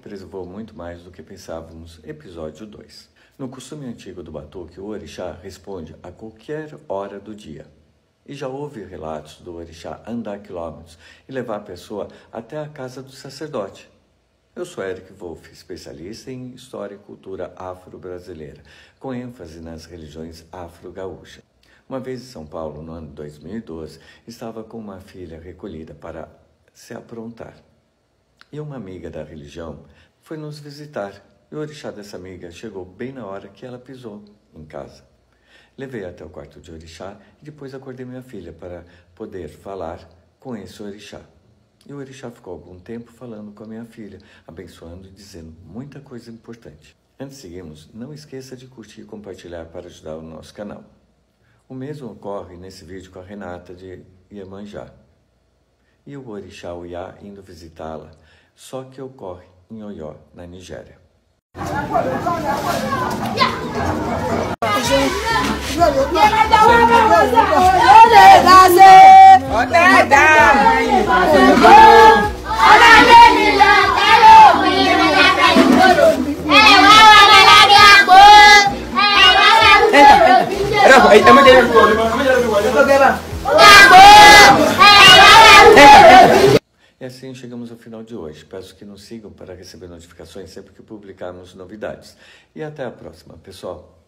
preservou muito mais do que pensávamos, episódio 2. No costume antigo do batuque, o orixá responde a qualquer hora do dia. E já houve relatos do orixá andar quilômetros e levar a pessoa até a casa do sacerdote. Eu sou Eric Wolff, especialista em História e Cultura Afro-Brasileira, com ênfase nas religiões afro-gaúchas. Uma vez em São Paulo, no ano 2012, estava com uma filha recolhida para se aprontar. E uma amiga da religião foi nos visitar, e o orixá dessa amiga chegou bem na hora que ela pisou em casa. Levei até o quarto de orixá e depois acordei minha filha para poder falar com esse orixá. E o orixá ficou algum tempo falando com a minha filha, abençoando e dizendo muita coisa importante. Antes de seguirmos, não esqueça de curtir e compartilhar para ajudar o nosso canal. O mesmo ocorre nesse vídeo com a Renata de Iemanjá. E o orixá Oiá indo visitá-la, só que ocorre em Oió, na Nigéria. E assim chegamos ao final de hoje. Peço que nos sigam para receber notificações sempre que publicarmos novidades. E até a próxima, pessoal!